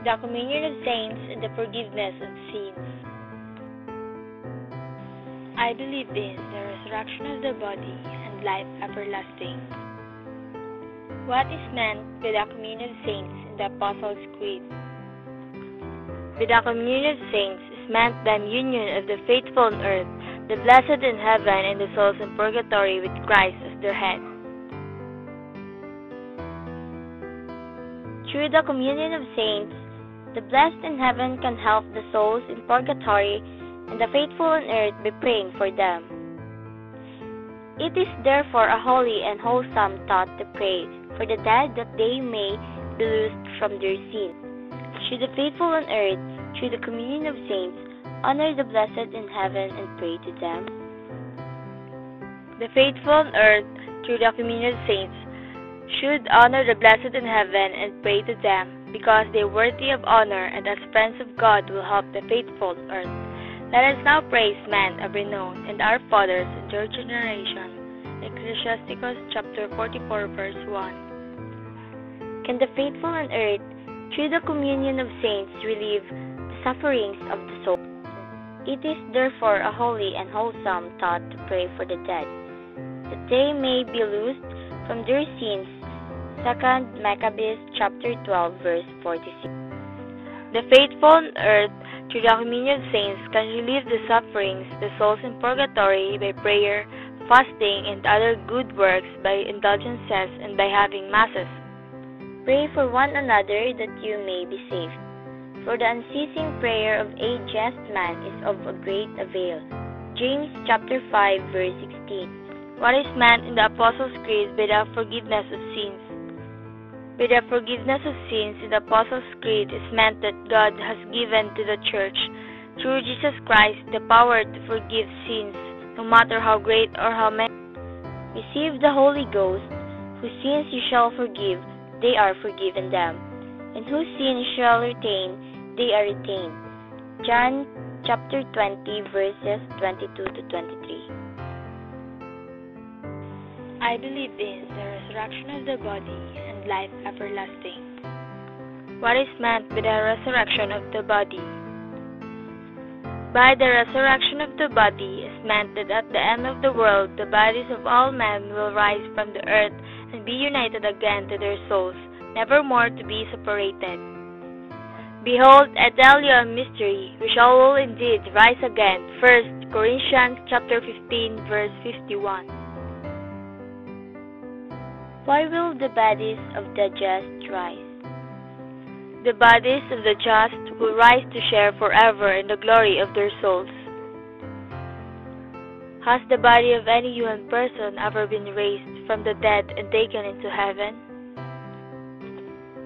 the communion of saints, and the forgiveness of sins. I believe in the resurrection of the body and life everlasting. What is meant by the communion of saints in the Apostles' Creed? By the communion of saints is meant the union of the faithful on earth, the blessed in heaven, and the souls in purgatory with Christ as their head. Through the communion of saints, the blessed in heaven can help the souls in purgatory and the faithful on earth by praying for them. It is therefore a holy and wholesome thought to pray for the dead that they may be loosed from their sins. Should the faithful on earth, through the communion of saints, honor the blessed in heaven and pray to them? The faithful on earth, through the communion of saints, should honor the blessed in heaven and pray to them, because they are worthy of honor, and as friends of God will help the faithful on earth. Let us now praise men of renown and our fathers in third generation. Ecclesiasticus chapter 44 verse 1. Can the faithful on earth, through the communion of saints, relieve the sufferings of the soul? It is therefore a holy and wholesome thought to pray for the dead, that they may be loosed from their sins. 2 Maccabees chapter 12 verse 46. The faithful on earth, through the communion of saints, can relieve the sufferings of the souls in purgatory by prayer, fasting, and other good works, by indulgences, and by having masses. Pray for one another that you may be saved. For the unceasing prayer of a just man is of a great avail. James chapter 5 verse 16. What is meant in the Apostles' Creed by the forgiveness of sins? By the forgiveness of sins in the Apostles' Creed is meant that God has given to the Church, through Jesus Christ, the power to forgive sins, no matter how great or how many. Receive the Holy Ghost, whose sins you shall forgive, they are forgiven them, and whose sins you shall retain, they are retained. John chapter 20 verses 22 to 23. I believe in the resurrection of the body and life everlasting. What is meant by the resurrection of the body? By the resurrection of the body is meant that at the end of the world, the bodies of all men will rise from the earth and be united again to their souls, never more to be separated. Behold, I tell you a mystery: we shall all indeed rise again. 1 Corinthians chapter 15 verse 51. Why will the bodies of the just rise? The bodies of the just will rise to share forever in the glory of their souls. Has the body of any human person ever been raised from the dead and taken into heaven?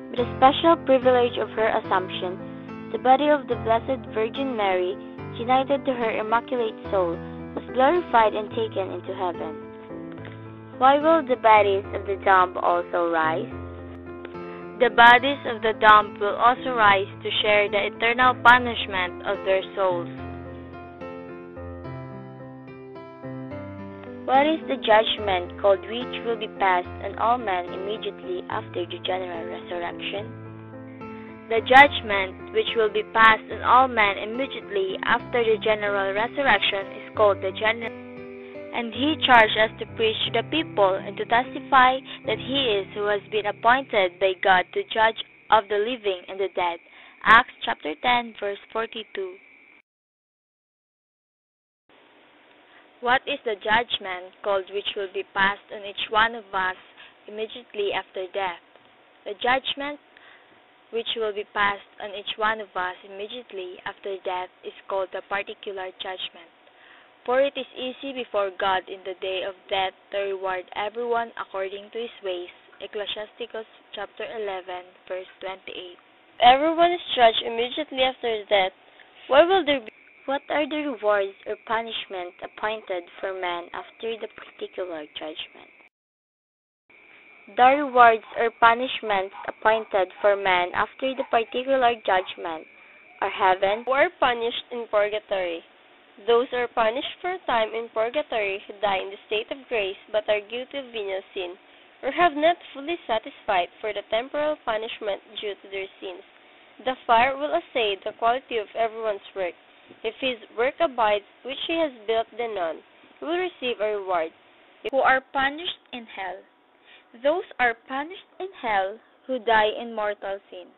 With the special privilege of her assumption, the body of the Blessed Virgin Mary, united to her immaculate soul, was glorified and taken into heaven. Why will the bodies of the dumb also rise? The bodies of the dumb will also rise to share the eternal punishment of their souls. What is the judgment called which will be passed on all men immediately after the general resurrection? The judgment which will be passed on all men immediately after the general resurrection is called the general. And he charged us to preach to the people and to testify that he is who has been appointed by God to judge of the living and the dead. Acts chapter 10 verse 42. What is the judgment called which will be passed on each one of us immediately after death? The judgment which will be passed on each one of us immediately after death is called the particular judgment. For it is easy before God in the day of death to reward everyone according to his ways. Ecclesiasticus chapter 11 verse 28. Everyone is judged immediately after death. What will there be? What are the rewards or punishment appointed for men after the particular judgment? The rewards or punishments appointed for men after the particular judgment are heaven, who are punished in purgatory. Those who are punished for a time in purgatory who die in the state of grace but are guilty of venial sin, or have not fully satisfied for the temporal punishment due to their sins. The fire will assay the quality of everyone's work. If his work abides which he has built, then none will receive a reward. Who are punished in hell. Those are punished in hell who die in mortal sin.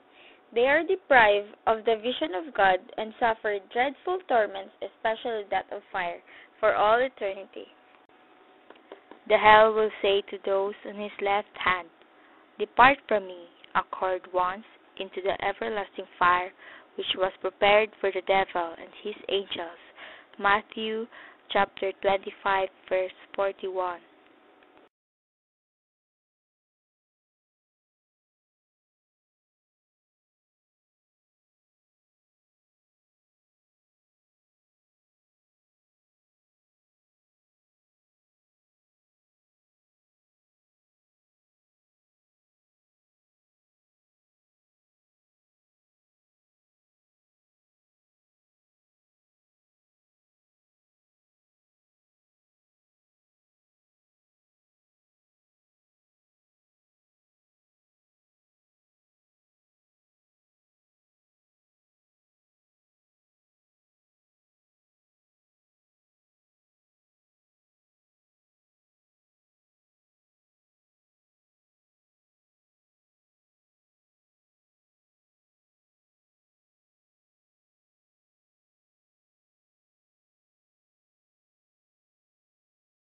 They are deprived of the vision of God and suffer dreadful torments, especially that of fire, for all eternity. The hell will say to those on his left hand, Depart from me, accursed ones, into the everlasting fire, which was prepared for the devil and his angels. Matthew chapter 25, verse 41.